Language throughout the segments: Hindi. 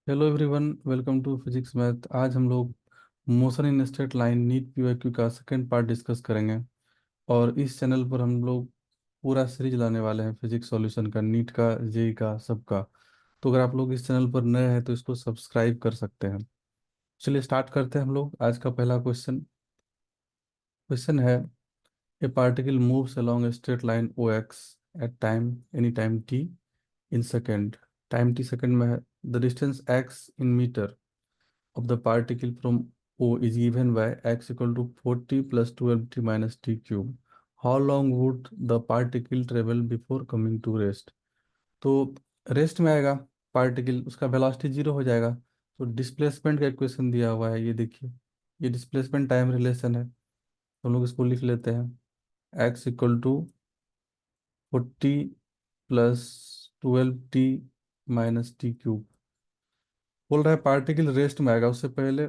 Hello everyone, welcome to physics math. आज हम लोग motion in straight line NEET PYQ का सेकंड पार्ट डिस्कस करेंगे। और इस चैनल पर हम लोग पूरा सीरीज लाने वाले हैं फिजिक्स सॉल्यूशन का, नीट का, जेई का, सबका। तो अगर आप लोग इस चैनल पर नए हैं तो इसको सब्सक्राइब कर सकते हैं। चलिए स्टार्ट करते हैं हम लोग। आज का पहला क्वेश्चन क्वेश्चन है, a particle moves along a straight line O X at time any time T in second. Time T second में है। The distance X in metre of the particle from O is given by x equal to 40 plus 12t minus t cube. How long would the particle travel before coming to rest? तो रेस्ट में आएगा पार्टिकल, उसका वेलोसिटी जीरो हो जाएगा। तो डिस्प्लेसमेंट का इक्वेशन दिया हुआ है, ये देखिए। ये डिस्प्लेसमेंट टाइम रिलेशन है, तो हम लोग इसको लिख लेते हैं। x equal to 40 plus 12t minus T cube. बोल रहा है पार्टिकल रेस्ट में आएगा, उससे पहले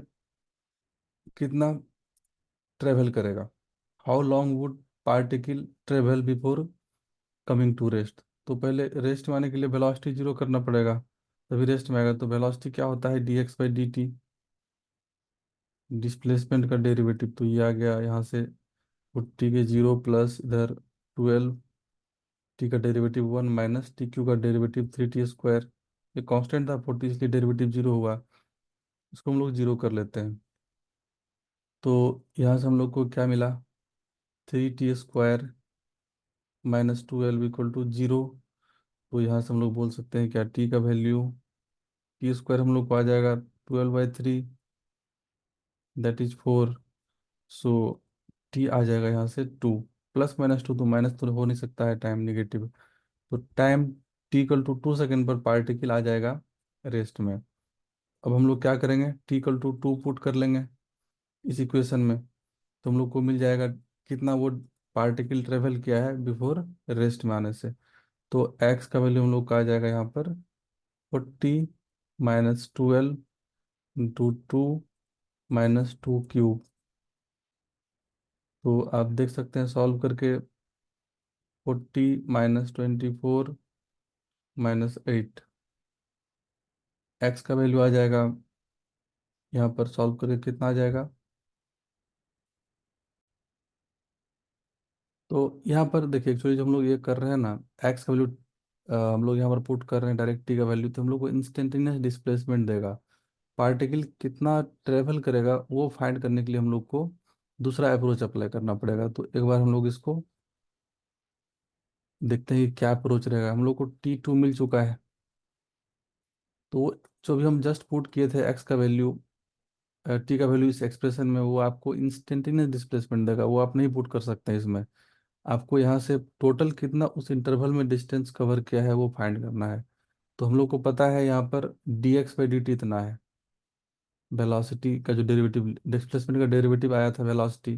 कितना ट्रेवल करेगा। How long would particle travel before coming to rest. तो पहले रेस्ट में आने के लिए वेलोसिटी जीरो करना पड़ेगा, तभी रेस्ट में आएगा। तो वेलोसिटी क्या होता है, D x by d T. Displacement का डेरिवेटिव तो ये आ गया यहाँ से, 40 के जीरो प्लस इधर 12, टी का डेरिवेटिव 1 माइनस टी क्यू का डेरिवेटिव 3t स्क्वायर। ये कांस्टेंट था 40, इसलिए डेरिवेटिव जीरो हुआ। इसको हम लोग जीरो कर लेते हैं। तो यहाँ से हम लोग को क्या मिला, 3t square minus 12 equal to 0। तो यहाँ से हम लोग बोल सकते हैं क्या, टी का वैल्यू, टी स्क्वायर हम लोग को आ जाएगा 12/3, दैट इज 4। सो टी आ जाएगा यहाँ से 2। प्लस माइनस टू, तो माइनस तो हो नहीं सकता है, टाइम निगेटिव। तो time T equal to 2 second पर पार्टिकल आ जाएगा रेस्ट में। अब हम लोग क्या करेंगे, टी इक्वल टू 2 पुट कर लेंगे इस इक्वेशन में। तो हम लोग को मिल जाएगा कितना वो पार्टिकल ट्रेवल किया है बिफोर रेस्ट में आने से। तो एक्स का वैल्यू हम लोग का आ जाएगा यहाँ पर 40 माइनस 12 इंटू 2 माइनस 2 क्यूब। तो आप देख सकते हैं सॉल्व करके, 40 माइनस 24 माइनस 8। एक्स का वैल्यू आ जाएगा यहाँ पर, सॉल्व करके कितना आ जाएगा। तो यहाँ पर देखिए, एक्चुअली जब हम लोग ये कर रहे हैं ना, एक्स का वैल्यू हम लोग यहाँ पर पुट कर रहे हैं डायरेक्ट, टी का वैल्यू, तो हम लोग को इंस्टेंटेनियस डिस्प्लेसमेंट देगा। पार्टिकल कितना ट्रेवल करेगा वो फाइंड करने के लिए हम लोग को दूसरा अप्रोच अप्लाई करना पड़ेगा। तो एक बार हम लोग इसको देखते हैं कि क्या अप्रोच रहेगा। हम लोग को T2 मिल चुका है। तो जो भी हम जस्ट पुट किए थे एक्स का वैल्यू, टी का वैल्यू इस एक्सप्रेशन में, वो आपको इंस्टेंटेनियस डिस्प्लेसमेंट देगा। वो आप नहीं पुट कर सकते हैं इसमें। आपको यहाँ से टोटल कितना उस इंटरवल में डिस्टेंस कवर किया है वो फाइंड करना है। तो हम लोग को पता है यहाँ पर D x by d T इतना है। वेलोसिटी का जो डेरिवेटिव, डिस्प्लेसमेंट का डेरिवेटिव आया था वेलोसिटी,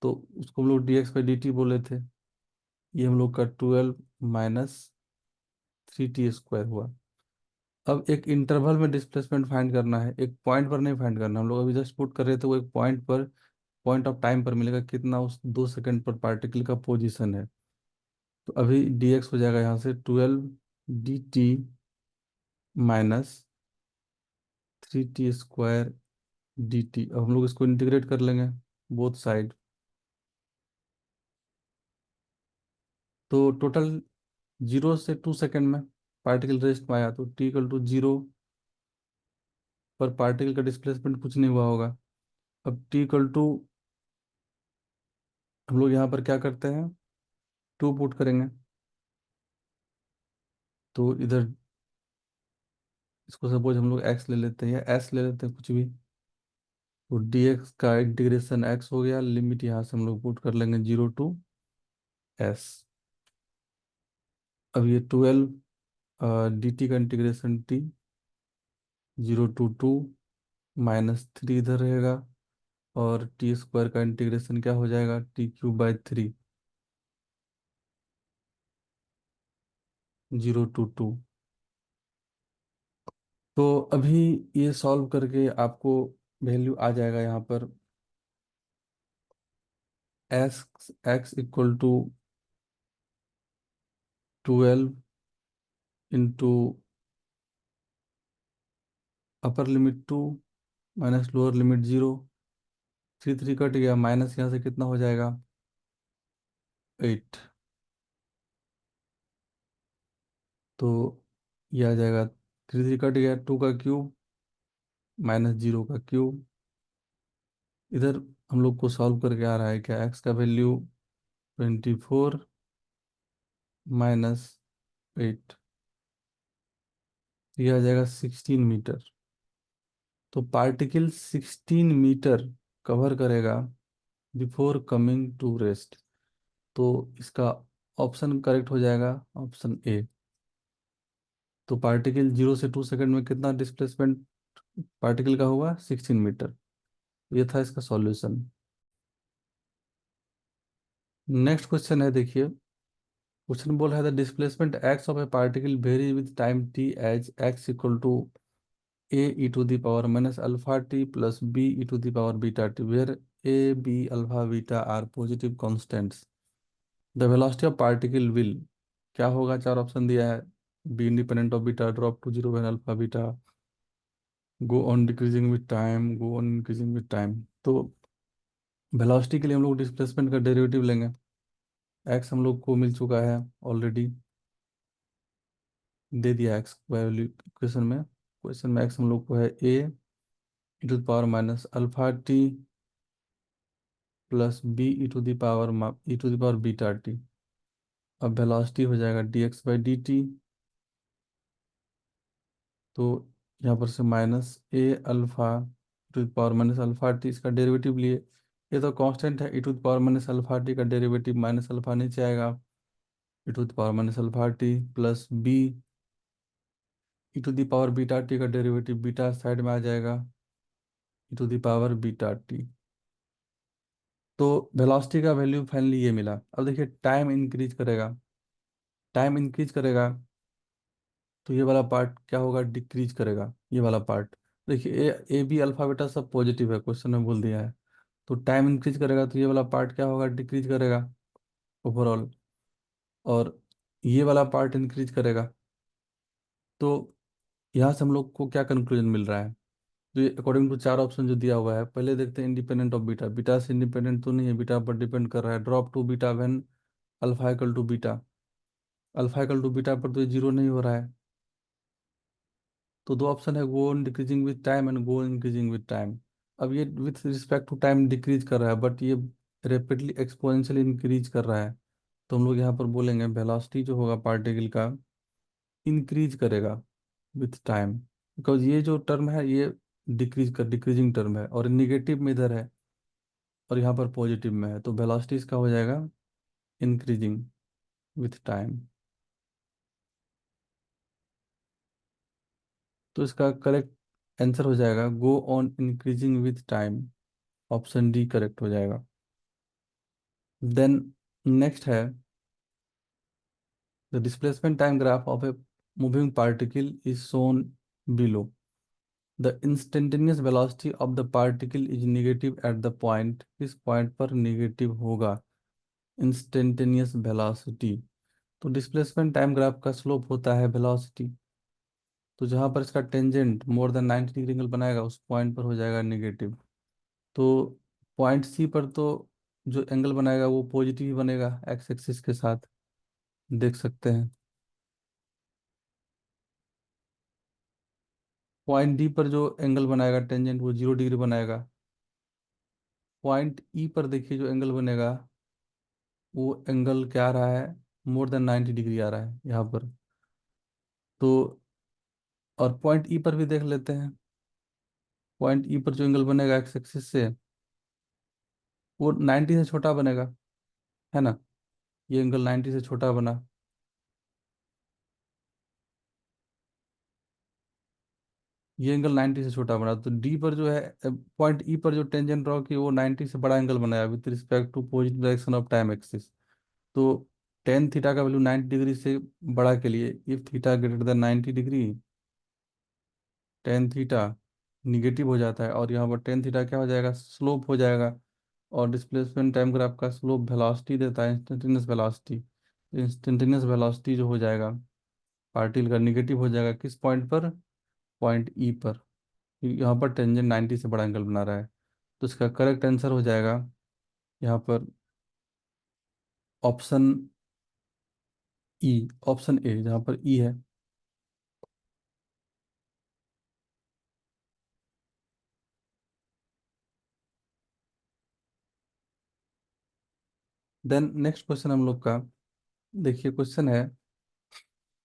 तो उसको हम लोग D x by d T बोले थे। ये हम लोग का 12 माइनस 3t स्क्वायर हुआ। अब एक इंटरवल में डिस्प्लेसमेंट फाइंड करना है, एक पॉइंट पर नहीं फाइंड करना। हम लोग अभी जस्ट पुट कर रहे थे, वो एक पॉइंट पर, पॉइंट ऑफ टाइम पर मिलेगा कितना उस 2 सेकंड पर पार्टिकल का पोजीशन है। तो अभी डी एक्स हो जाएगा यहाँ से 12 D T minus 3t square D T. अब हम लोग इसको इंटीग्रेट कर लेंगे बोथ साइड। तो टोटल 0 से 2 सेकंड में पार्टिकल रेस्ट में आया, तो टी इक्वल टू 0 पर पार्टिकल का डिस्प्लेसमेंट कुछ नहीं हुआ होगा। अब टी इक्वल टू, हम लोग यहाँ पर क्या करते हैं, 2 पुट करेंगे। तो इधर इसको सपोज हम लोग एक्स ले लेते हैं या एस ले लेते हैं, कुछ भी। तो डी एक्स का इंटीग्रेशन एक्स हो गया, लिमिट यहाँ से हम लोग पुट कर लेंगे 0 टू एस। अब ये 12 डी टी का इंटीग्रेशन टी, 0 टू 2 माइनस 3 इधर रहेगा। और टी स्क्वायर का इंटीग्रेशन क्या हो जाएगा, t³ बाई 3, 0 टू 2। तो अभी ये सॉल्व करके आपको वैल्यू आ जाएगा यहाँ पर, S X equal to 12 into upper limit 2 minus lower limit 0, 3 cut गया, माइनस यहाँ से कितना हो जाएगा 8। तो ये आ जाएगा, 3 कट गया, 2 का क्यूब माइनस 0 का क्यूब। इधर हम लोग को सॉल्व करके आ रहा है क्या, एक्स का वैल्यू 24 माइनस 8, ये आ जाएगा 16 मीटर। तो पार्टिकल 16 मीटर कवर करेगा बिफोर कमिंग टू रेस्ट। तो इसका ऑप्शन करेक्ट हो जाएगा ऑप्शन ए। तो पार्टिकल 0 से 2 सेकंड में कितना डिस्प्लेसमेंट पार्टिकल का हुआ, 16 मीटर। ये था इसका सॉल्यूशन। नेक्स्ट क्वेश्चन है, देखिए क्वेश्चन बोल रहा है the displacement X of a particle vary with time T as x equal to A E to the power minus alpha T plus B E to the power beta T, where A B alpha beta are positive constants. The velocity of particle will, क्या होगा, चार ऑप्शन दिया है। Be independent of beta, drop to zero when alpha beta, go on decreasing with time, go on increasing with time. तो वेलोसिटी के लिए हम लोग डिस्प्लेसमेंट का डेरिवेटिव लेंगे। एक्स हम लोग को मिल चुका है ऑलरेडी, दे दिया एक्स वैल्यू क्वेश्चन में एक्स हम लोग को है a E to the power minus alpha T plus B E to the power beta t. अब वेलोसिटी हो जाएगा d x by d t. तो यहाँ पर से minus a alpha to the power minus alpha t, इसका डेरिवेटिव लिए। ये तो कांस्टेंट है, e to the power minus alpha t का डेरिवेटिव माइनस अल्फा नीचे आएगा, e to the power minus alpha T plus B E to the power beta t का डेरिवेटिव बीटा साइड में आ जाएगा, e to the power beta t. तो वेलोसिटी का वैल्यू फाइनली ये मिला। अब देखिए टाइम इंक्रीज करेगा, टाइम इंक्रीज करेगा तो ये वाला पार्ट क्या होगा, डिक्रीज करेगा ये वाला पार्ट। देखिए ए ए बी अल्फा बीटा सब पॉजिटिव है, क्वेश्चन में बोल दिया है। तो टाइम इंक्रीज करेगा तो ये वाला पार्ट क्या होगा, डिक्रीज करेगा ओवरऑल। और ये वाला पार्ट इंक्रीज करेगा। तो यहाँ से हम लोग को क्या कंक्लूजन मिल रहा है, तो ये अकॉर्डिंग टू चार ऑप्शन जो दिया हुआ है, पहले देखते हैं इंडिपेंडेंट ऑफ बीटा। बीटा से इंडिपेंडेंट तो नहीं है, बीटा पर डिपेंड कर रहा है। Drop to beta when alpha equal to beta, alpha equal to beta पर तो ये जीरो नहीं हो रहा है। तो दो ऑप्शन है, go on decreasing with time and go increasing with time. अब ये with respect to time decrease कर रहा है, बट ये रेपिडली एक्सपोनेंशियली इंक्रीज कर रहा है। तो हम लोग यहाँ पर बोलेंगे वेलोसिटी जो होगा पार्टिकल का इंक्रीज करेगा विथ टाइम, बिकॉज ये जो टर्म है ये डिक्रीजिंग टर्म है, और निगेटिव में इधर है और यहाँ पर पॉजिटिव में है। तो वेलोसिटी इसका हो जाएगा इंक्रीजिंग विथ टाइम। तो इसका करेक्ट आंसर हो जाएगा go on increasing with time, option D correct हो जाएगा। देन नेक्स्ट है the displacement time graph of a moving particle is shown below. The instantaneous velocity of the particle is negative at the point, किस पॉइंट पर नेगेटिव होगा इंस्टेंटेनियस वेलोसिटी। तो डिस्प्लेसमेंट टाइम ग्राफ का स्लोप होता है वेलोसिटी। तो जहाँ पर इसका tangent more than 90 degree angle बनाएगा उस पॉइंट पर हो जाएगा नेगेटिव। तो पॉइंट सी पर तो जो एंगल बनाएगा वो पॉजिटिव ही बनेगा एक्स एक्सिस के साथ, देख सकते हैं। पॉइंट डी पर जो एंगल बनाएगा टेंजेंट वो 0 डिग्री बनाएगा। पॉइंट ई पर देखिए जो एंगल बनेगा वो एंगल क्या आ रहा है, मोर देन 90 डिग्री आ रहा है यहाँ पर। तो और पॉइंट ई पर भी देख लेते हैं, पॉइंट ई पर जो एंगल बनेगा एक्स एक्सिस से वो 90 से छोटा बनेगा, है ना। ये एंगल 90 से छोटा बना, ये एंगल 90 से छोटा बना। तो डी पर जो है पॉइंट ई पर जो टेंजेंट ड्रॉ की वो 90 से बड़ा एंगल बनाया with respect to positive direction of time axis. तो टेन थीटा का वैल्यू 90 डिग्री से बड़ा के लिए if theta greater than 90 degree, tan theta negative हो जाता है, और यहाँ पर टेन थीटा क्या हो जाएगा, स्लोप हो जाएगा। और डिस्प्लेसमेंट टाइम ग्राफ का स्लोप वेलोसिटी देता है, इंस्टेंटेनियस वेलोसिटी। इंस्टेंटेनियस वेलोसिटी जो हो जाएगा पार्टिकल का निगेटिव हो जाएगा किस पॉइंट पर, पॉइंट ई पर। यहाँ पर टेंजेंट 90 से बड़ा एंगल बना रहा है। तो इसका करेक्ट आंसर हो जाएगा यहाँ पर ऑप्शन ई, ऑप्शन ए, जहाँ पर ई है। देन नेक्स्ट क्वेश्चन हम लोग का, देखिए क्वेश्चन है,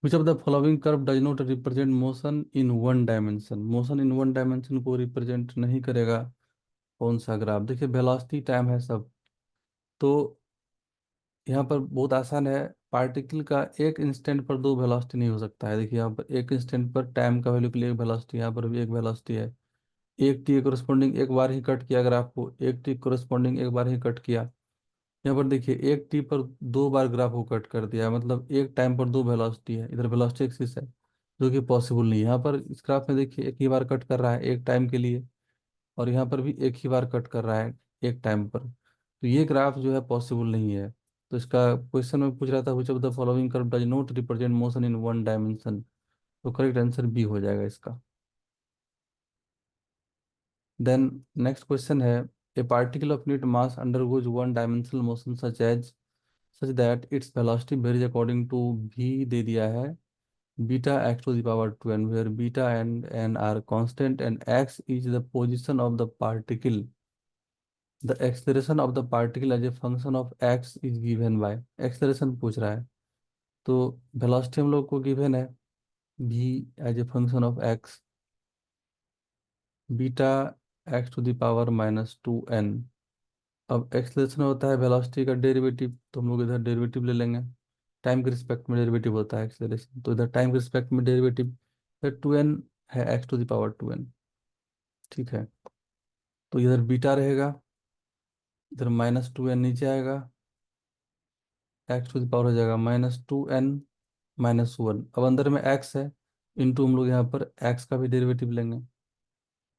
विच of the following curve does not represent motion in one dimension. Motion in one dimension को रिप्रेजेंट नहीं करेगा कौन सा ग्राफ। देखिए वेलोसिटी टाइम है सब, तो यहाँ पर बहुत आसान है। पार्टिकल का एक इंस्टेंट पर दो वेलोसिटी नहीं हो सकता है। देखिए यहाँ पर एक इंस्टेंट पर टाइम का वैल्यू के लिए एक वेलोसिटी, यहाँ पर भी एक वेलोसिटी है। एक टी कोरस्पॉन्डिंग एक बार ही कट किया ग्राफ को, एक टी कोरस्पॉन्डिंग एक बार ही कट किया। यहाँ पर देखिए एक टी पर दो बार ग्राफ को कट कर दिया, मतलब एक टाइम पर दो वेलोसिटी है, इधर वेलोसिटी एक्सिस है, जो कि पॉसिबल नहीं है। यहाँ पर इस ग्राफ में देखिए एक ही बार कट कर रहा है एक टाइम के लिए, और यहाँ पर भी एक ही बार कट कर रहा है एक टाइम पर। तो ये ग्राफ जो है पॉसिबल नहीं है। तो इसका क्वेश्चन में पूछ रहा था which of the following curve does not represent motion in one dimension, तो करेक्ट आंसर बी हो जाएगा इसका। देन नेक्स्ट क्वेश्चन है, a particle of unit mass undergoes one dimensional motion such that its velocity varies according to भी दे दिया है beta x to the power 2 n, where beta and N are constant and X is the position of the particle. The acceleration of the particle as a function of x is given by, acceleration पूछ रहा है। तो वेलोसिटी हम लोग को गिवन है भी as a function of x, beta x to the power -2n। अब एक्सेलरेशन होता है वेलोसिटी का डेरिवेटिव, तो हम लोग इधर डेरिवेटिव ले लेंगे। टाइम के रिस्पेक्ट में डेरिवेटिव होता है एक्सेलरेशन, तो इधर टाइम के रिस्पेक्ट में डेरिवेटिव, फिर 2n है x to the power 2n। ठीक है, तो इधर बीटा रहेगा, इधर -2n नीचे आएगा, एक्स टू द पावर हो जाएगा -2n -1। अब अंदर में एक्स है, इंटू हम लोग यहाँ पर एक्स का भी डेरिवेटिव लेंगे,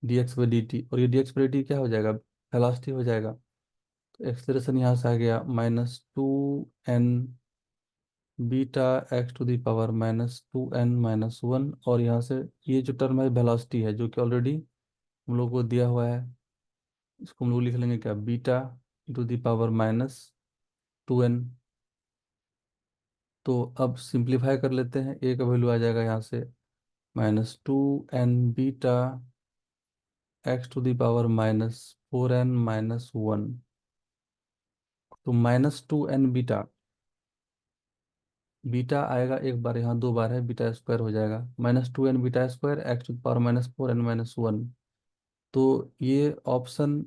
dx/dt, और ये dx/dt क्या हो जाएगा, वेलोसिटी हो जाएगा। तो एक्सेलरेशन यहाँ से आ गया -2n beta x to the power -2n -1, और यहाँ से ये जो टर्म है वेलोसिटी है, जो कि ऑलरेडी हम लोग को दिया हुआ है, इसको हम लोग लिख लेंगे क्या, beta two the power -2n। तो अब सिंप्लीफाई कर लेते हैं, ए का वैल्यू आ जाएगा यहाँ से -2n beta x to the power -4n -1। तो -2n बीटा, बीटा आएगा एक बार, यहाँ दो बार है, बीटा स्क्वायर हो जाएगा, -2n beta square x to the power -4n -1। तो ये ऑप्शन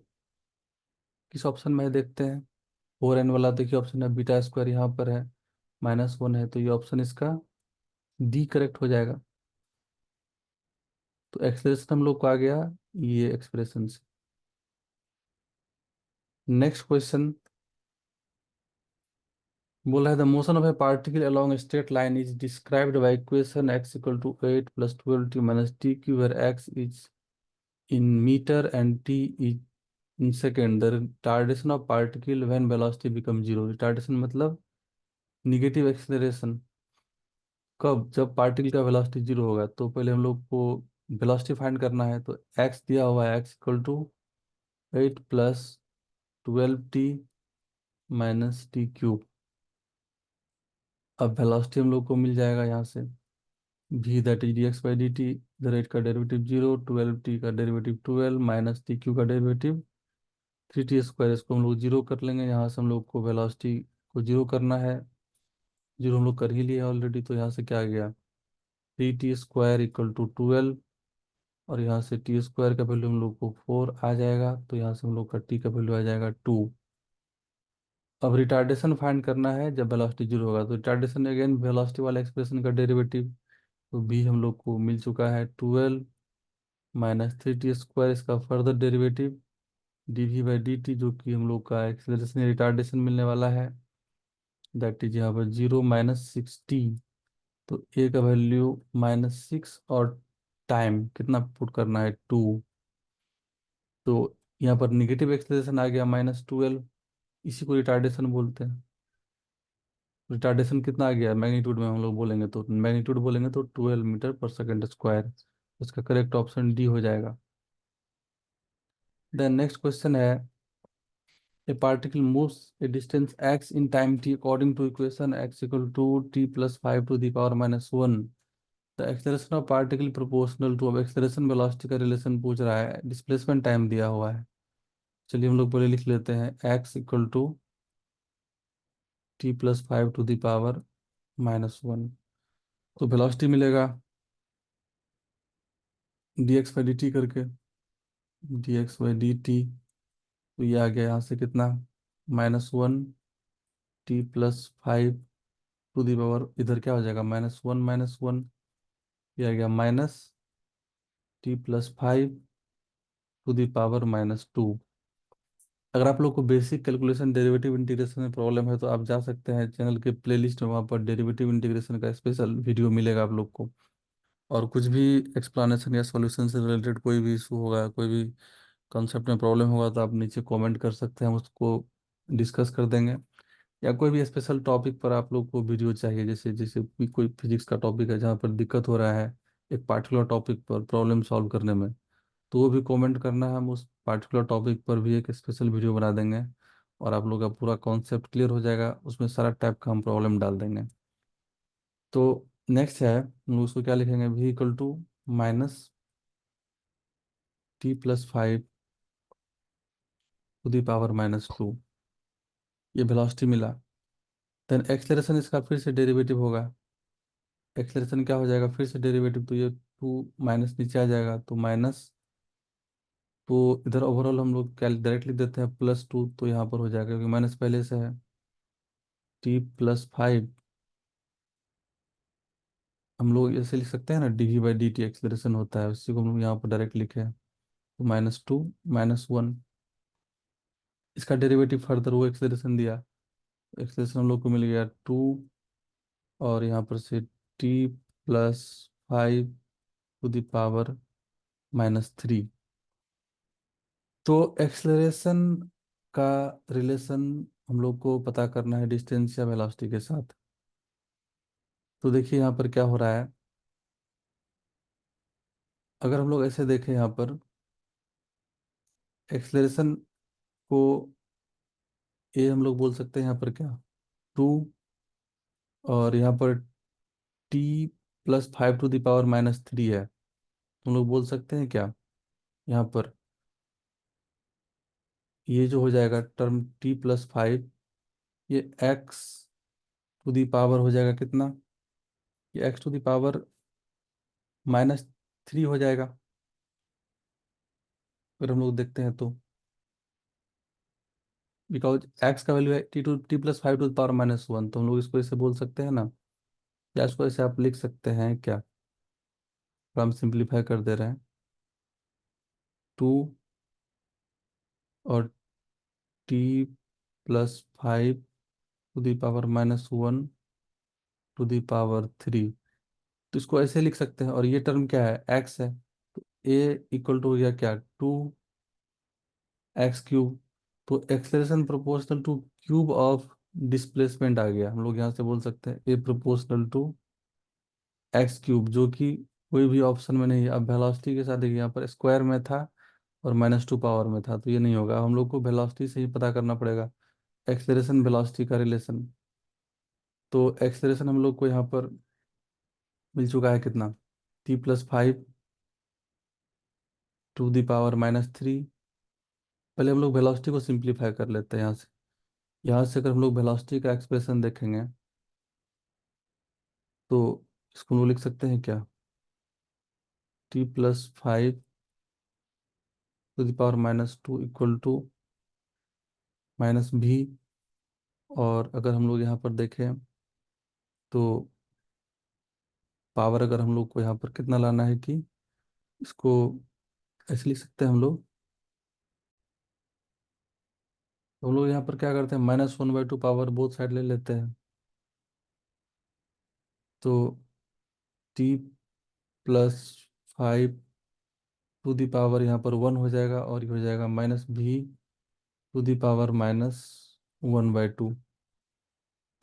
किस ऑप्शन में है देखते हैं। 4n वाला देखिए ऑप्शन है, बीटा स्क्वायर यहाँ पर है, -1 है, तो ये ऑप्शन इसका डी करेक्ट हो जाएगा। तो एक्सप्रेशन हम लोग को आ गया ये एक्सप्रेशन से। नेक्स्ट क्वेश्चन बोला है, the motion of a particle along straight line is described by equation x = 8 + 12t - tq, where x is in meter and t is in second। The retardation of particle when velocity becomes 0। Retardation मतलब निगेटिव एक्सेलरेशन कब, जब पार्टिकल का वेलोसिटी 0 होगा। तो पहले हम लोग को वेलोसिटी फाइंड करना है, तो x दिया हुआ है, x = 8 + 12t - t³। अब वेलोसिटी हम लोग को मिल जाएगा यहाँ से v, दैट इज dx/dt। इधर 8 का डेरिवेटिव 0, 12t का डेरिवेटिव 12 -tq का डेरिवेटिव 3t²। इसको हम लोग जीरो कर लेंगे, यहाँ से हम लोग को वेलोसिटी को जीरो करना है, जीरो हम लोग कर ही लिया ऑलरेडी। तो यहाँ से क्या आ गया, 3t² = 12, और यहाँ से t² का वैल्यू हम लोग को 4 आ जाएगा, तो यहाँ से हम लोग का t का वैल्यू आ जाएगा 2। अब रिटार्डेशन फाइंड करना है जब वेलोसिटी 0 होगा, तो रिटार्डेशन अगेन वेलोसिटी वाला एक्सप्रेशन का डेरिवेटिव, तो b हम लोग को मिल चुका है 12 -3t², इसका फर्दर डेरिवेटिव dv/dt, जो कि हम लोग का एक्सेलरेशन रिटार्डेशन मिलने वाला है, दैट इज यहाँ पर 0 -6t। तो ए का वैल्यू -6, और टाइम कितना पुट करना है 2। तो यहाँ पर निगेटिव एक्सेलरेशन आ गया -12, इसी को रिटार्डेशन बोलते हैं। रिटार्डेशन कितना आ गया मैग्नीट्यूड में हम लोग बोलेंगे, तो मैग्नीट्यूड बोलेंगे तो 12 मीटर पर सेकंड स्क्वायर। इसका करेक्ट ऑप्शन डी हो जाएगा। देन नेक्स्ट क्वेश्चन है, a particle moves a distance x in time t according to equation x equal to t plus 5 to the power minus 1. The acceleration of particle proportional to, अब acceleration velocity का रिलेशन पूछ रहा है, डिस्प्लेसमेंट टाइम दिया हुआ है। चलिए हम लोग पहले लिख लेते हैं x equal to t plus 5 to the power minus 1। तो वेलोसिटी मिलेगा dx बाई dt करके, dx बाई dt। तो ये आ गया यहाँ से कितना, -1 t plus 5 to the power, इधर क्या हो जाएगा, -1 ये आ गया -t+5 टू दी पावर -2। अगर आप लोग को बेसिक कैलकुलेशन डेरिवेटिव इंटीग्रेशन में प्रॉब्लम है तो आप जा सकते हैं चैनल के प्लेलिस्ट में, वहाँ पर डेरिवेटिव इंटीग्रेशन का स्पेशल वीडियो मिलेगा आप लोग को। और कुछ भी एक्सप्लेनेशन या सॉल्यूशन से रिलेटेड कोई भी इशू होगा, कोई भी कॉन्सेप्ट में प्रॉब्लम होगा, तो आप नीचे कमेंट कर सकते हैं, हम उसको डिस्कस कर देंगे। या कोई भी स्पेशल टॉपिक पर आप लोग को वीडियो चाहिए, जैसे जैसे कोई फिजिक्स का टॉपिक है जहाँ पर दिक्कत हो रहा है एक पार्टिकुलर टॉपिक पर प्रॉब्लम सॉल्व करने में, तो वो भी कमेंट करना है, हम उस पार्टिकुलर टॉपिक पर भी एक स्पेशल वीडियो बना देंगे और आप लोग का पूरा कॉन्सेप्ट क्लियर हो जाएगा, उसमें सारा टाइप का हम प्रॉब्लम डाल देंगे। तो नेक्स्ट है, हम लोग उसको क्या लिखेंगे, v equal to -t+5 to the power -2। ये वेलोसिटी मिला। देन एक्सलेरेशन इसका फिर से डेरिवेटिव होगा। एक्सलेरेशन क्या हो जाएगा, फिर से डेरिवेटिव, तो ये टू माइनस नीचे आ जाएगा, तो माइनस, तो इधर ओवरऑल हम लोग क्या डायरेक्ट लिख देते हैं +2, तो यहाँ पर हो जाएगा क्योंकि माइनस पहले से है। t+5, हम लोग ऐसे लिख सकते हैं ना, dv/dt एक्सलेरेशन होता है, उसी को हम लोग यहाँ पर डायरेक्ट लिखे, तो -2 -1। इसका डेरिवेटिव फर्दर वो एक्सलेरेशन दिया, एक्सलेरेशन हम लोग को मिल गया 2, और यहाँ पर से t+5 टू द पावर -3। तो एक्सलेरेशन का रिलेशन हम लोग को पता करना है डिस्टेंस या वेलोसिटी के साथ। तो देखिए यहाँ पर क्या हो रहा है, अगर हम लोग ऐसे देखें यहाँ पर एक्सलेरेशन को, ये हम लोग बोल सकते हैं यहाँ पर क्या, 2, और यहाँ पर t+5 टू द पावर -3 है, तो हम लोग बोल सकते हैं क्या, यहाँ पर ये जो हो जाएगा टर्म t+5, ये x टू दी पावर हो जाएगा कितना, ये x टू दी पावर -3 हो जाएगा। अगर हम लोग देखते हैं तो, बिकॉज x का वैल्यू है t+5 टू द पावर -1, तो हम लोग इसको ऐसे बोल सकते हैं ना, या इसको ऐसे आप लिख सकते हैं क्या, तो हम सिंप्लीफाई कर दे रहे हैं, 2 और t+5 to the power -1 to the power 3, तो इसको ऐसे लिख सकते हैं। और ये टर्म क्या है, x है, तो a इक्वल टू हो गया क्या, 2x3। तो acceleration proportional to cube of displacement आ गया, हम लोग यहाँ से बोल सकते हैं a प्रोपोर्शनल टू x3, जो कि कोई भी ऑप्शन में नहीं है। अब वेलोसिटी के साथ देखिए, यहाँ पर स्क्वायर में था और -2 पावर में था, तो ये नहीं होगा, हम लोग को वेलोसिटी से ही पता करना पड़ेगा एक्सेलरेशन वेलोसिटी का रिलेशन। तो एक्सेलरेशन हम लोग को यहाँ पर मिल चुका है कितना, t+5 टू दी पावर -3। पहले हम लोग वेलोसिटी को सिंप्लीफाई कर लेते हैं यहाँ से। यहाँ से अगर हम लोग वेलोसिटी का एक्सप्रेशन देखेंगे तो इसको हम लोग लिख सकते हैं क्या, t+5 to the power -2 equal to -v। और अगर हम लोग यहाँ पर देखें तो पावर अगर हम लोग को यहाँ पर कितना लाना है कि, इसको ऐसे लिख सकते हैं हम लोग, तो हम लोग यहाँ पर क्या करते हैं, -1/2 पावर बोथ साइड ले लेते हैं, तो t+5 टू दी पावर यहाँ पर 1 हो जाएगा, और ये हो जाएगा -v टू दी पावर -1/2।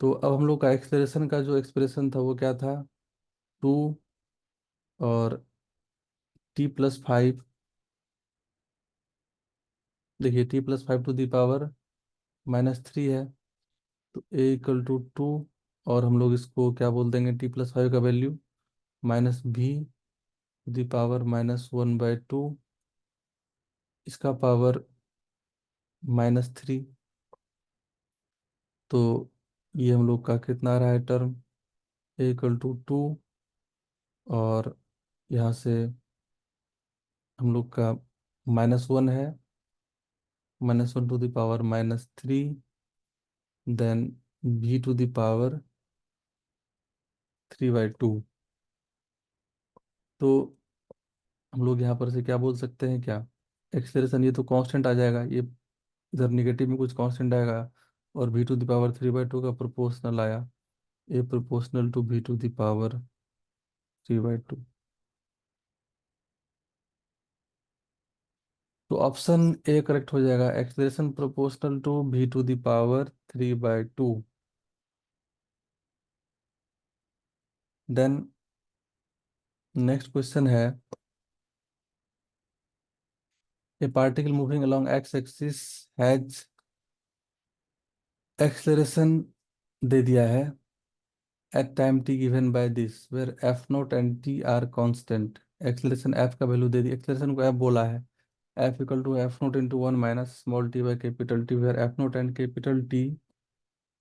तो अब हम लोग का एक्सप्रेशन का जो एक्सप्रेशन था वो क्या था, 2 और t+5 देखिए t+5 टू दी पावर -3 है, तो a = 2। और हम लोग इसको क्या बोल देंगे, t+5 का value -b to the power -1/2, इसका पावर -3। तो ये हम लोग का कितना आ रहा है टर्म, a = 2, और यहाँ से हम लोग का -1 है, -1 to the power -3, then b to the power 3/2। तो हम लोग यहाँ पर से क्या बोल सकते हैं, क्या एक्सेलरेशन, ये तो कांस्टेंट आ जाएगा, ये इधर निगेटिव में कुछ कांस्टेंट आएगा, और b टू दी पावर 3/2 का प्रोपोर्शनल आया, a proportional to b to the power 3/2। तो ऑप्शन ए करेक्ट हो जाएगा, acceleration proportional to b to the power 3/2। Then next question है, a particle moving along x axis has acceleration दे दिया है at time t given by this where f naught and t are constant। Acceleration f का वैल्यू दे दी, एक्सेलरेशन को f बोला है, f = f0 × 1 - t where f0 and T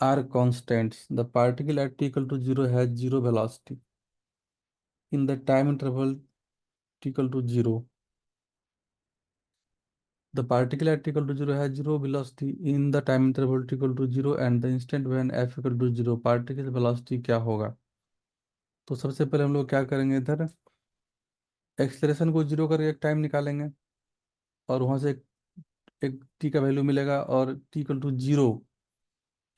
are constants। The particle at t = 0 has zero velocity in the time interval t = 0। The particle at t = 0 has zero velocity in the time interval t = 0 and the instant when f = 0 particle velocity क्या होगा। तो सबसे पहले हम लोग क्या करेंगे, इधर एक्सेलरेशन को 0 करके एक टाइम निकालेंगे, और वहां से एक टी का वैल्यू मिलेगा, और t = 0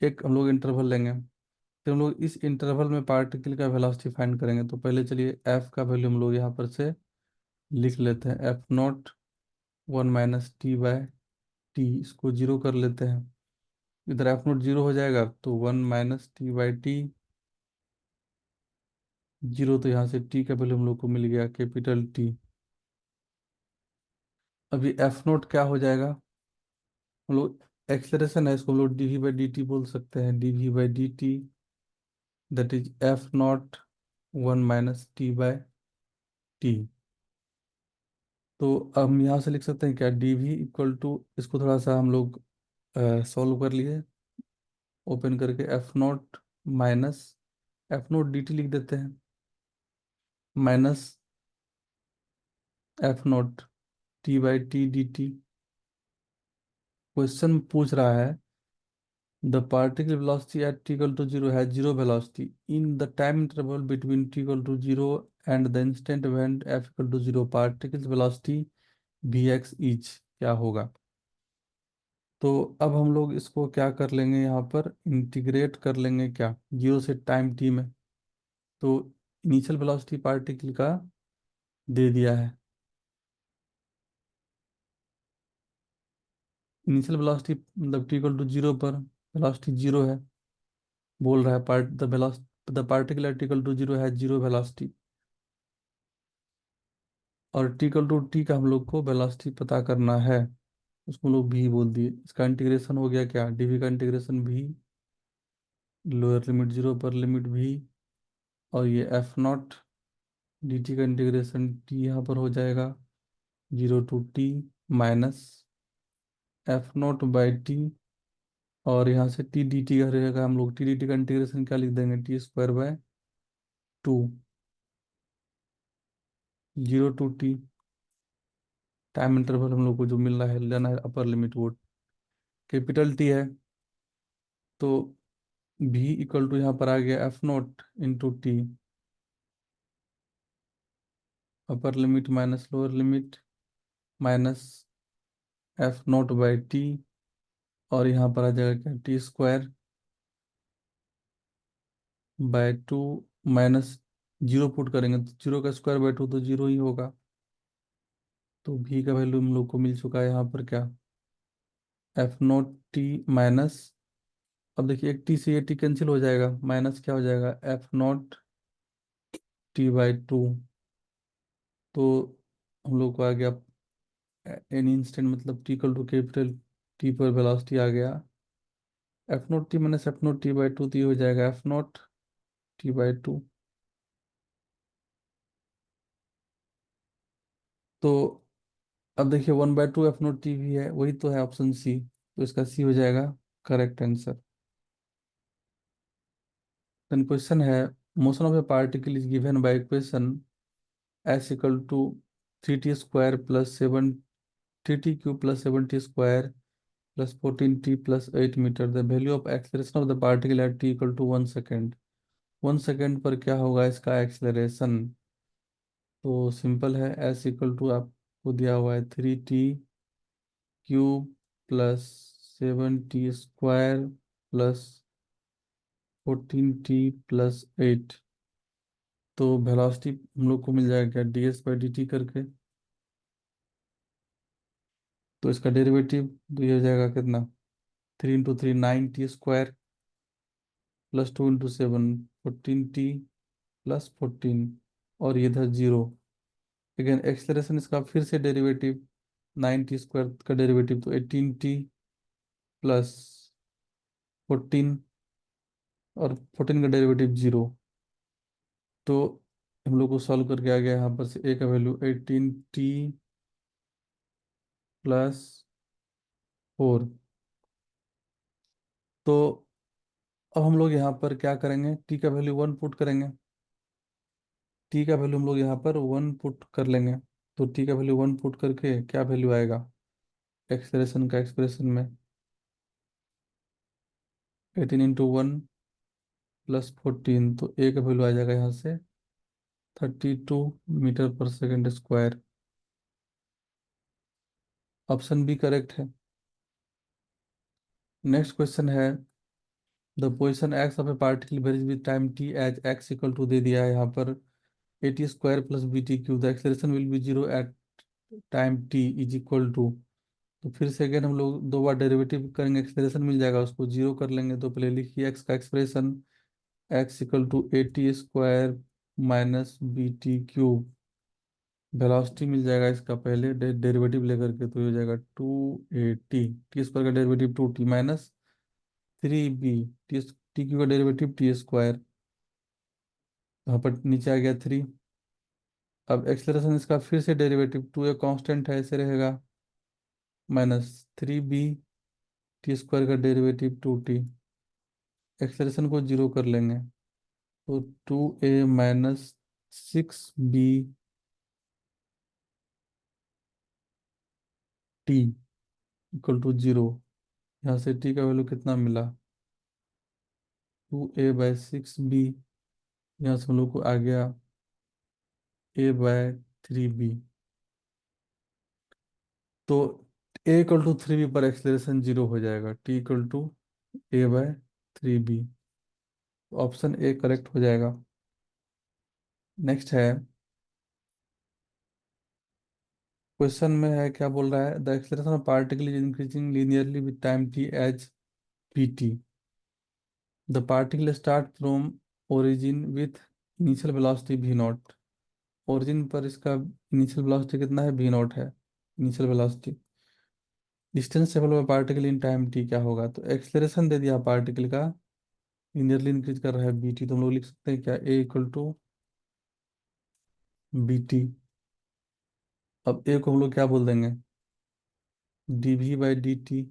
एक हम लोग इंटरवल लेंगे। फिर हम लोग इस इंटरवल में पार्टिकल का वेलोसिटी फाइंड करेंगे। तो पहले चलिए f का वैल्यू हम लोग यहाँ पर से लिख लेते हैं, f0 1 - t/t, इसको 0 कर लेते हैं। इधर f0 0 हो जाएगा, तो 1 - t/t 0, तो यहाँ से t का वैल्यू हम लोग को मिल गया कैपिटल T। अभी f0 क्या हो जाएगा, हम लोग एक्सेलरेशन है, इसको हम लोग dv/dt बोल सकते हैं, dv/dt that is f0 1 - t/t। तो अब हम यहाँ से लिख सकते हैं क्या, dv = इसको थोड़ा सा हम लोग सॉल्व कर लिए, ओपन करके f0 - f0 dt लिख देते हैं, minus f0 t/t dt। Question पूछ रहा है, the particle velocity at t = 0 has zero velocity in the time interval between t = 0 and the instant when f = 0 particles velocity vx each क्या होगा। तो अब हम लोग इसको क्या कर लेंगे, यहाँ पर इंटीग्रेट कर लेंगे क्या, 0 से टाइम t में। तो इनिशियल वेलोसिटी पार्टिकल का दे दिया है, इनिशियल वेलोसिटी मतलब t = 0 पर वेलोसिटी 0 है, बोल रहा है द पार्टिकल एट t = 0 है 0 वेलोसिटी, और t का हम लोग को वेलोसिटी पता करना है, उसको हम लोग भी बोल दिए। इसका इंटीग्रेशन हो गया क्या, dv का इंटीग्रेशन भी, लोअर लिमिट 0 पर लिमिट भी, और ये f0 dt का इंटीग्रेशन t यहाँ पर हो जाएगा 0 to t माइनस f0/t, और यहाँ से t dt का रहेगा, हम लोग t dt का इंटीग्रेशन क्या लिख देंगे, t² 0 to t। Time interval हम लोग को जो मिल रहा है, लेना है अपर लिमिट, वो कैपिटल T है। तो v = यहाँ पर आ गया f0 × t, upper limit minus lower limit, minus f0/t, और यहाँ पर आ जाएगा क्या, t² / 2, माइनस 0 पुट करेंगे तो 0 का स्क्वायर/2 तो 0 ही होगा। तो v का वैल्यू हम लोग को मिल चुका है यहाँ पर क्या, f0 t माइनस, अब देखिए एक t से ये t कैंसिल हो जाएगा, माइनस क्या हो जाएगा, f0 t/2। तो हम लोग को आ गया एन इंस्टेंट मतलब t equal to capital t पर वेलोसिटी आ गया, f naught t minus f naught t by two, तो ये हो जाएगा f naught t by two. तो अब देखिए 1/2 एफ नोट टी भी है, वही तो है ऑप्शन सी, तो इसका सी हो जाएगा करेक्ट आंसर। देन क्वेश्चन है, motion of a particle is given by equation s equal to 3t² plus 7 3t³ plus 7t² plus 14t+8 metre. The value of acceleration of the particle at t equal to 1 second. 1 second पर क्या होगा इसका एक्सलेरेशन? तो सिंपल है, एस इक्वल टू आपको दिया हुआ है 3t³ plus 7t² plus 14t+8। तो वेलोसिटी हम लोग को मिल जाएगा क्या, ds/dt करके। तो इसका डेरिवेटिव तो ये हो जाएगा कितना, 3 × 3 9t² प्लस 2 × 7 14t+14, और ये था 0। अगेन एक्सलेरेशन इसका फिर से डेरिवेटिव, 9t² का डेरिवेटिव तो 18t+14, और 14 का डेरिवेटिव 0। तो हम लोग को सॉल्व करके आ गया यहाँ पर से, a का वैल्यू 18t+4। तो अब हम लोग यहाँ पर क्या करेंगे, t का वैल्यू 1 पुट करेंगे। t का वैल्यू हम लोग यहाँ पर 1 पुट कर लेंगे। तो t का वैल्यू 1 पुट करके क्या वैल्यू आएगा एक्सप्रेशन का, एक्सप्रेशन में 18 × 1 + 14, तो a का वैल्यू आ जाएगा यहाँ से 32 metre per second square. Option b correct है। नेक्स्ट क्वेश्चन है, the position x of a particle varies with time T as x equal to दे दिया है यहाँ पर at² plus BT³ the acceleration will be 0 at time t is equal to. तो फिर से अगेन हम लोग दो बार डेरिवेटिव करेंगे, एक्सेलरेशन मिल जाएगा, उसको जीरो कर लेंगे। तो पहले लिखिए एक्स का expression, x equal to at² minus BT³। Velocity मिल जाएगा इसका पहले डेरिवेटिव लेकर के, तो ये हो जाएगा 2at, t² का derivative 2t minus 3b, T Q का डेरिवेटिव t²। यहाँ पर नीचे आ गया 3। अब एक्सेलरेशन इसका फिर से डेरिवेटिव, टू ए कांस्टेंट है ऐसे रहेगा, माइनस 3b, t² का डेरिवेटिव 2t। एक्सेलरेशन को जीरो कर लेंगे, तो 2a minus 6b T equal to 0। यहाँ से t का वैल्यू कितना मिला, 2a/6b। यहाँ से हम लोग को आ गया a/3b। तो a = 3b पर एक्सेलरेशन जीरो हो जाएगा, t = a/3b। Option a correct हो जाएगा। नेक्स्ट है, क्वेश्चन में है क्या बोल रहा है, the acceleration of particle is increasing linearly with time T as pt। The particle start from origin with initial velocity v naught. Origin पर इसका इनिशियल वेलोसिटी कितना है, v नॉट है initial velocity. Distance travel by particle in time t क्या होगा, तो एक्सेलरेशन दे दिया पार्टिकल का, लीनियरली इंक्रीज कर रहा है bt, तो हम लोग लिख सकते हैं क्या, a = bt। अब a को हम लोग क्या बोल देंगे, dv/dt,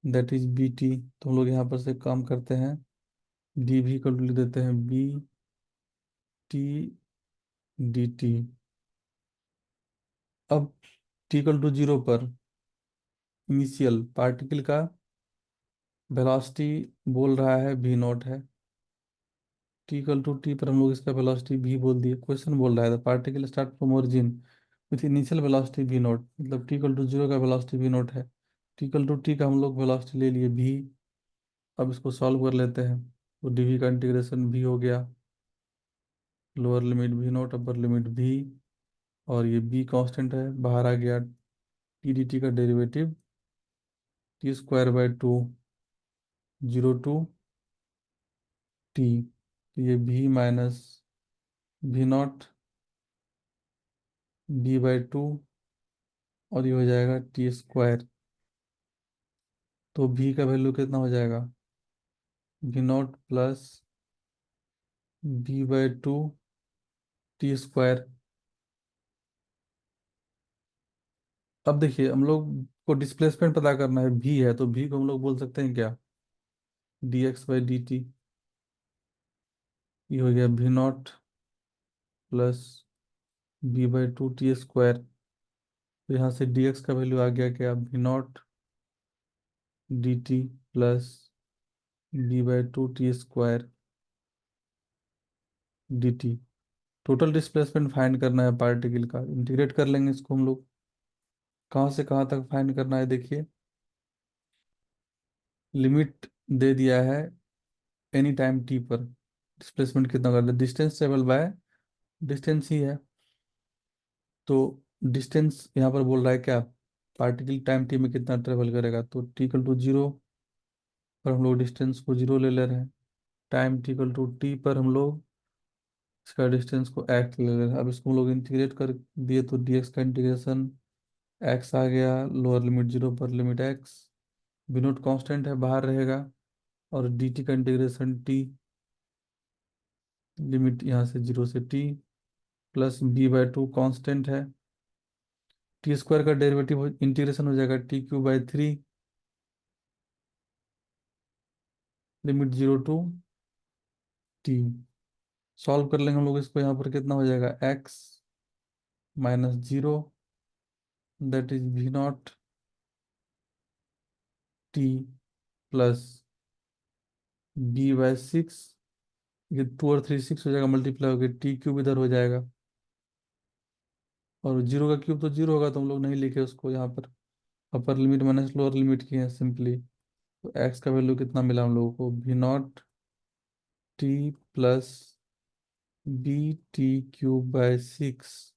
दैट इज bt। तो हम लोग यहाँ पर से काम करते हैं, dv को लिख देते हैं bt dt। अब t = 0 पर इनिशियल पार्टिकल का वेलोसिटी बोल रहा है v नॉट है, t पर हम लोग इसका वेलोसिटी v बोल दिए। क्वेश्चन बोल रहा है particle start from origin with initial velocity v not, मतलब t = 0 का वेलोसिटी v नॉट है, t का हम लोग वेलोसिटी ले लिए v। अब इसको सॉल्व कर लेते हैं, तो dv का इंटीग्रेशन v हो गया, lower limit v not upper limit v, और ये b कांस्टेंट है, बाहर आ गया t dt का डेरिवेटिव t²/2, 0 to t। तो ये v minus v not d/2 और ये हो जाएगा टी स्क्वायर। तो भी का वैल्यू कितना हो जाएगा, भी not plus b/2 T square. अब देखिए हम लोग को डिस्प्लेसमेंट पता करना है, भी है तो भी को हम लोग बोल सकते हैं क्या, dx/dt। ये हो गया भी not plus b/2 T square. तो यहाँ से dx का वैल्यू आ गया क्या, भी not dt plus b/2 T square dt। Total displacement find करना है पार्टिकल का, इंटीग्रेट कर लेंगे इसको हम लोग। कहाँ से कहाँ तक फाइंड करना है देखिए, लिमिट दे दिया है एनी टाइम t पर डिस्प्लेसमेंट कितना कर दिया, डिस्टेंस ट्रेवल बाय डिस्टेंस ही है। तो डिस्टेंस यहाँ पर बोल रहा है क्या, पार्टिकल टाइम t में कितना ट्रेवल करेगा, तो t = 0 पर हम लोग डिस्टेंस को 0 ले ले रहे हैं। टाइम t = t पर हम लोग इसका डिस्टेंस को x ले ले रहे हैं। अब इसको हम लोग इंटीग्रेट कर दिए तो dx का इंटीग्रेशन x आ गया, लोअर लिमिट 0 पर लिमिट x, बिनोट कांस्टेंट है बाहर रहेगा, और dt का इंटीग्रेशन t, लिमिट यहाँ से 0 से t, प्लस b/2 कांस्टेंट है। टी स्क्वायर का डेरिवेटिव इंटीग्रेशन हो जाएगा t³/3, limit 0 to t। Solve कर लेंगे हम लोग इसको, यहाँ पर कितना हो जाएगा, x - 0, that is v0 t plus b/6। ये 2 और 3 6 हो जाएगा, मल्टीप्लाई होकर t³ इधर हो जाएगा, और 0 का क्यूब तो 0 होगा, तो हम लोग नहीं लिखे उसको यहाँ पर। Upper limit minus lower limit की है सिंपली। तो x का वैल्यू कितना मिला हम लोगों को, v0 t plus b t³/6।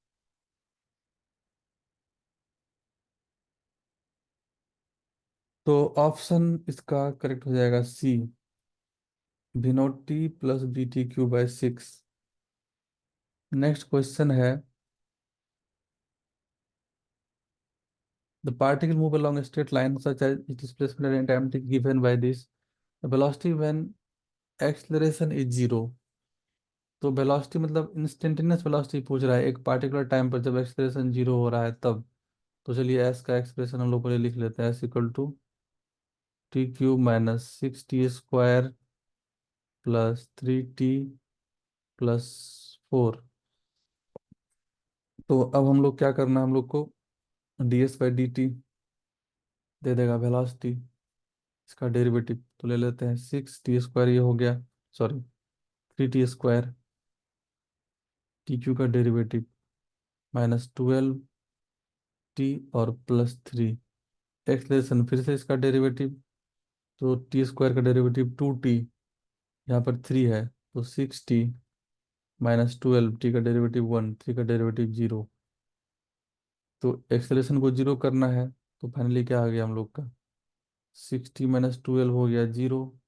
तो ऑप्शन इसका करेक्ट हो जाएगा c, v0 t plus b t³/6। Next question है, the particle move along a straight line such as its displacement at any time t given by this, the velocity when acceleration is 0। तो वेलोसिटी मतलब इंस्टेंटेनियस वेलोसिटी पूछ रहा है एक पार्टिकुलर टाइम पर, जब एक्सलेरेशन 0 हो रहा है तब। तो चलिए एस का एक्सप्रेशन हम लोग पहले लिख लेते हैं, s = t³ - 6t² plus 3t plus 4। तो अब हम लोग क्या करना है, हम लोग को ds/dt दे देगा वेलोसिटी, इसका डेरिवेटिव तो ले लेते हैं, 6t² ये हो गया, सॉरी 3t² tq का डेरिवेटिव -12t और प्लस 3। एक्सलेशन फिर से इसका डेरिवेटिव, तो t² का डेरिवेटिव 2t, यहाँ पर 3 है तो 6t - 12, t का डेरिवेटिव 1, 3 का डेरिवेटिव 0। तो एक्सेलेरेशन को 0 करना है, तो फाइनली क्या आ गया हम लोग का, 6t - 12 हो गया 0,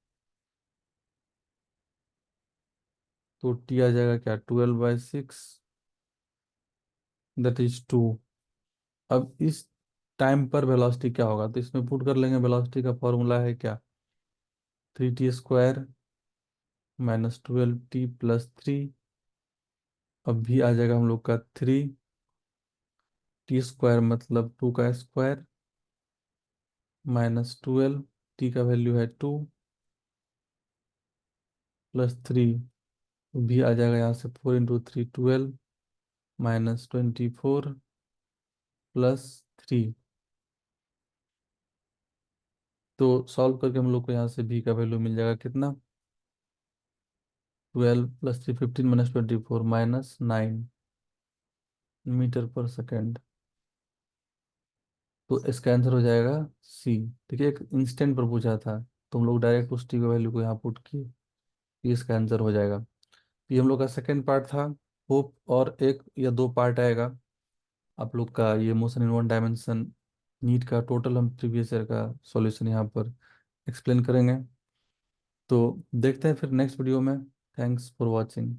तो t आ जाएगा क्या, 12/6, दैट इज 2। अब इस टाइम पर वेलोसिटी क्या होगा, तो इसमें पुट कर लेंगे, वेलोसिटी का फॉर्मूला है क्या, 3t² -12t+3। अब भी आ जाएगा हम लोग का 3t² मतलब 2 का स्क्वायर -12, t का वैल्यू है 2 +3। तो भी आ जाएगा यहाँ से 4 × 3 12 -24 +3। तो सॉल्व करके हम लोग को यहाँ से भी का वैल्यू मिल जाएगा कितना, 12 + 3 15 -24 -9 मीटर पर सेकेंड। तो इसका आंसर हो जाएगा सी। देखिए एक इंस्टेंट पर पूछा था, तो हम लोग डायरेक्ट उस टी का वैल्यू को यहाँ पुट किए, ये इसका आंसर हो जाएगा। ये हम लोग का सेकेंड पार्ट था। होप और एक या दो पार्ट आएगा आप लोग का, ये motion in one dimension NEET का टोटल हम प्रीवियस ईयर का सॉल्यूशन यहाँ पर एक्सप्लेन करेंगे। तो देखते हैं फिर नेक्स्ट वीडियो में। Thanks for watching.